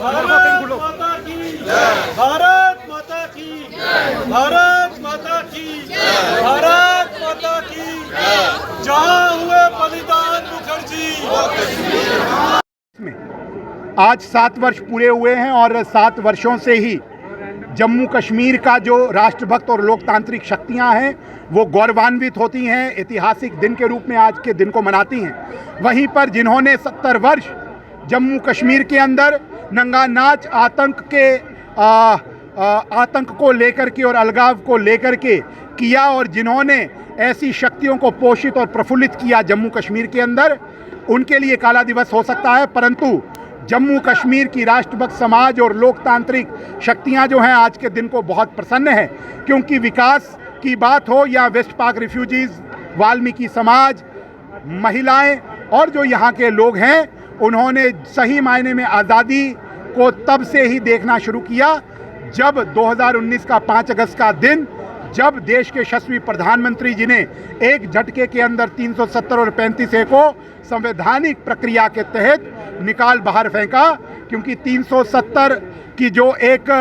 भारत माता की भारत माता की भारत माता की भारत माता की जहाँ हुए बलिदान मुखर्जी। आज 7 वर्ष पूरे हुए हैं और 7 वर्षों से ही जम्मू कश्मीर का जो राष्ट्रभक्त और लोकतांत्रिक शक्तियां हैं वो गौरवान्वित होती हैं, ऐतिहासिक दिन के रूप में आज के दिन को मनाती हैं। वहीं पर जिन्होंने 70 वर्ष जम्मू कश्मीर के अंदर नंगा नाच आतंक को लेकर के और अलगाव को लेकर के किया और जिन्होंने ऐसी शक्तियों को पोषित और प्रफुल्लित किया जम्मू कश्मीर के अंदर, उनके लिए काला दिवस हो सकता है, परंतु जम्मू कश्मीर की राष्ट्रभक्त समाज और लोकतांत्रिक शक्तियां जो हैं आज के दिन को बहुत प्रसन्न हैं, क्योंकि विकास की बात हो या वेस्ट पाक रिफ्यूजीज़, वाल्मीकि समाज, महिलाएं और जो यहाँ के लोग हैं, उन्होंने सही मायने में आज़ादी को तब से ही देखना शुरू किया जब 2019 का 5 अगस्त का दिन, जब देश के यशस्वी प्रधानमंत्री जी ने एक झटके के अंदर 370 और 35A को संवैधानिक प्रक्रिया के तहत निकाल बाहर फेंका। क्योंकि 370 की जो एक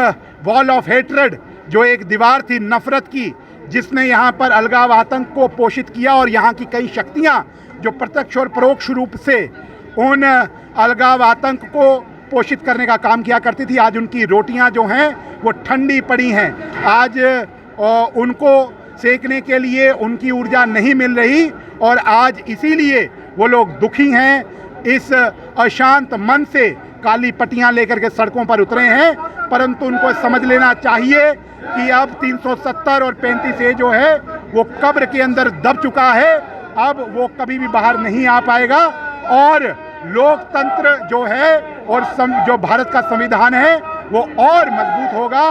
वॉल ऑफ हेट्रेड, जो एक दीवार थी नफरत की, जिसने यहाँ पर अलगाव आतंक को पोषित किया और यहाँ की कई शक्तियाँ जो प्रत्यक्ष और परोक्ष रूप से उन अलगाव आतंक को पोषित करने का काम किया करती थी, आज उनकी रोटियाँ जो हैं वो ठंडी पड़ी हैं। आज उनको सेकने के लिए उनकी ऊर्जा नहीं मिल रही और आज इसीलिए वो लोग दुखी हैं। इस अशांत मन से काली पट्टियां लेकर के सड़कों पर उतरे हैं, परंतु उनको समझ लेना चाहिए कि अब 370 और 35A जो है वो कब्र के अंदर दब चुका है, अब वो कभी भी बाहर नहीं आ पाएगा और लोकतंत्र जो है और जो भारत का संविधान है वो और मजबूत होगा,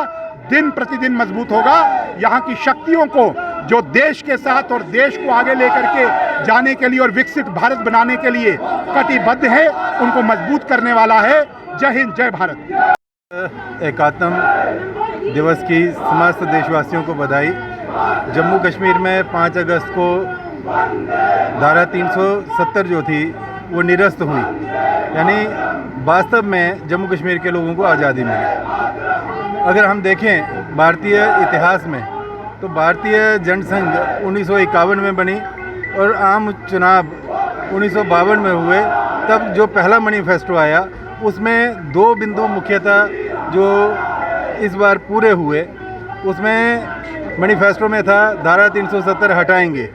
दिन प्रतिदिन मजबूत होगा। यहाँ की शक्तियों को जो देश के साथ और देश को आगे लेकर के जाने के लिए और विकसित भारत बनाने के लिए कटिबद्ध है, उनको मजबूत करने वाला है। जय हिंद, जय भारत। एकात्म दिवस की समस्त देशवासियों को बधाई। जम्मू कश्मीर में 5 अगस्त को धारा 370 जो थी वो निरस्त हुई, यानी वास्तव में जम्मू कश्मीर के लोगों को आज़ादी मिली। अगर हम देखें भारतीय इतिहास में तो भारतीय जनसंघ 1951 में बनी और आम चुनाव 1952 में हुए। तब जो पहला मैनिफेस्टो आया उसमें 2 बिंदु मुख्यतः जो इस बार पूरे हुए। उसमें मैनिफेस्टो में था धारा 370 हटाएंगे,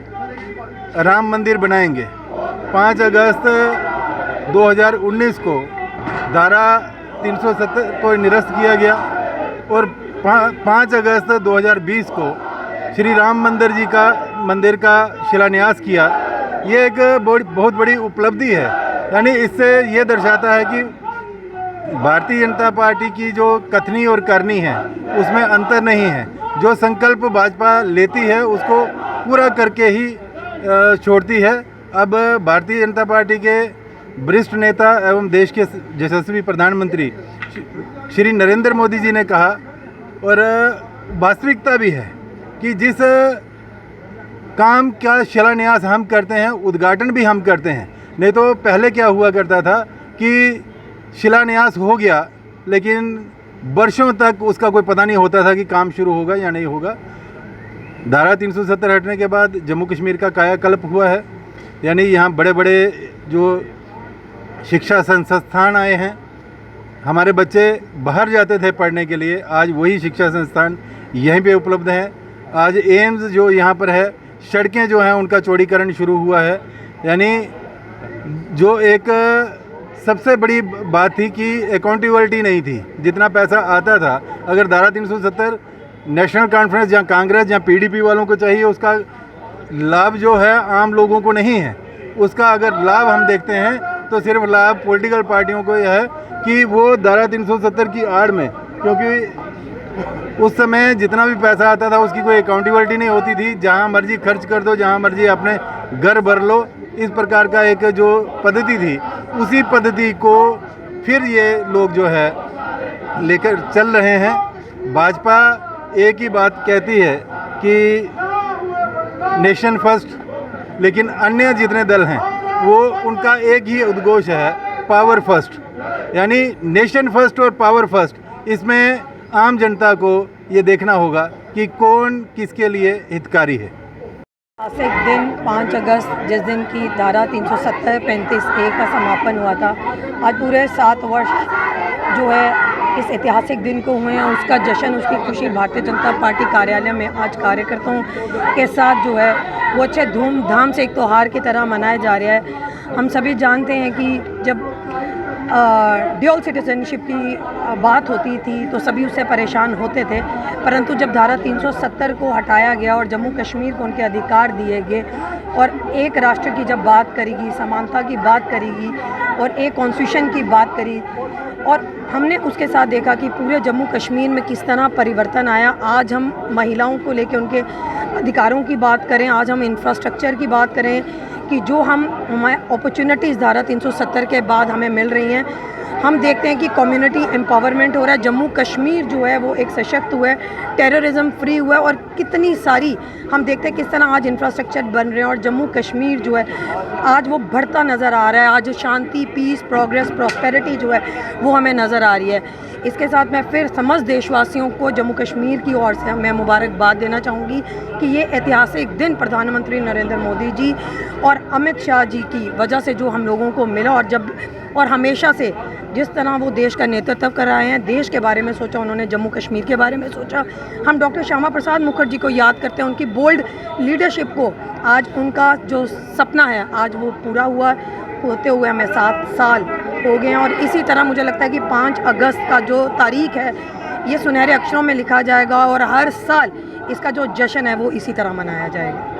राम मंदिर बनाएंगे। 5 अगस्त 2019 को धारा 370 को निरस्त किया गया और 5 अगस्त 2020 को श्री राम मंदिर का शिलान्यास किया। ये एक बहुत बड़ी उपलब्धि है, यानी इससे ये दर्शाता है कि भारतीय जनता पार्टी की जो कथनी और करनी है उसमें अंतर नहीं है। जो संकल्प भाजपा लेती है उसको पूरा करके ही छोड़ती है। अब भारतीय जनता पार्टी के वरिष्ठ नेता एवं देश के यशस्वी प्रधानमंत्री श्री नरेंद्र मोदी जी ने कहा, और वास्तविकता भी है, कि जिस काम का शिलान्यास हम करते हैं उद्घाटन भी हम करते हैं। नहीं तो पहले क्या हुआ करता था कि शिलान्यास हो गया लेकिन वर्षों तक उसका कोई पता नहीं होता था कि काम शुरू होगा या नहीं होगा। धारा 370 हटने के बाद जम्मू कश्मीर का कायाकल्प हुआ है, यानी यहाँ बड़े बड़े जो शिक्षा संस्थान आए हैं। हमारे बच्चे बाहर जाते थे पढ़ने के लिए, आज वही शिक्षा संस्थान यहीं पे उपलब्ध हैं। आज एम्स जो यहाँ पर है, सड़कें जो हैं उनका चौड़ीकरण शुरू हुआ है। यानी जो एक सबसे बड़ी बात थी कि अकाउंटेबिलिटी नहीं थी, जितना पैसा आता था अगर धारा 370 नेशनल कॉन्फ्रेंस या कांग्रेस या पीडीपी वालों को चाहिए, उसका लाभ जो है आम लोगों को नहीं है। उसका अगर लाभ हम देखते हैं तो सिर्फ लाभ पॉलिटिकल पार्टियों को यह है कि वो धारा 370 की आड़ में, क्योंकि उस समय जितना भी पैसा आता था उसकी कोई अकाउंटेबिलिटी नहीं होती थी। जहाँ मर्जी खर्च कर दो, जहाँ मर्जी अपने घर भर लो, इस प्रकार का एक जो पद्धति थी, उसी पद्धति को फिर ये लोग जो है लेकर चल रहे हैं। भाजपा एक ही बात कहती है कि नेशन फर्स्ट, लेकिन अन्य जितने दल हैं वो उनका एक ही उद्घोष है, पावर फर्स्ट। यानी नेशन फर्स्ट और पावर फर्स्ट, इसमें आम जनता को ये देखना होगा कि कौन किसके लिए हितकारी है। ऐतिहासिक दिन 5 अगस्त, जिस दिन की धारा 370, 35A का समापन हुआ था, आज पूरे 7 वर्ष जो है इस ऐतिहासिक दिन को हुए हैं। उसका जश्न, उसकी खुशी भारतीय जनता पार्टी कार्यालय में आज कार्यकर्ताओं के साथ जो है वो अच्छे धूमधाम से एक त्यौहार की तरह मनाया जा रहा है। हम सभी जानते हैं कि जब ड्यूल सिटीजनशिप की बात होती थी तो सभी उससे परेशान होते थे, परंतु जब धारा 370 को हटाया गया और जम्मू कश्मीर को उनके अधिकार दिए गए और एक राष्ट्र की जब बात करेगी, समानता की बात करेगी और एक कॉन्स्टिट्यूशन की बात करी, और हमने उसके साथ देखा कि पूरे जम्मू कश्मीर में किस तरह परिवर्तन आया। आज हम महिलाओं को लेकर उनके अधिकारों की बात करें, आज हम इंफ्रास्ट्रक्चर की बात करें कि जो हमें अपॉर्चुनिटीज़ धारा 370 के बाद हमें मिल रही हैं, हम देखते हैं कि कम्युनिटी एम्पावरमेंट हो रहा है। जम्मू कश्मीर जो है वो एक सशक्त हुआ है, टेररिज्म फ्री हुआ है, और कितनी सारी हम देखते हैं किस तरह आज इंफ्रास्ट्रक्चर बन रहे हैं और जम्मू कश्मीर जो है आज वो बढ़ता नज़र आ रहा है। आज शांति, पीस, प्रोग्रेस, प्रॉस्पेरिटी जो है वो हमें नज़र आ रही है। इसके साथ मैं फिर समस्त देशवासियों को जम्मू कश्मीर की ओर से मैं मुबारकबाद देना चाहूँगी कि ये ऐतिहासिक दिन प्रधानमंत्री नरेंद्र मोदी जी और अमित शाह जी की वजह से जो हम लोगों को मिला, और हमेशा से जिस तरह वो देश का नेतृत्व कर रहे हैं, देश के बारे में सोचा उन्होंने, जम्मू कश्मीर के बारे में सोचा। हम डॉक्टर श्यामा प्रसाद मुखर्जी को याद करते हैं, उनकी बोल्ड लीडरशिप को। आज उनका जो सपना है आज वो पूरा हुआ होते हुए हमें 7 साल हो गए हैं, और इसी तरह मुझे लगता है कि 5 अगस्त का जो तारीख है ये सुनहरे अक्षरों में लिखा जाएगा और हर साल इसका जो जश्न है वो इसी तरह मनाया जाएगा।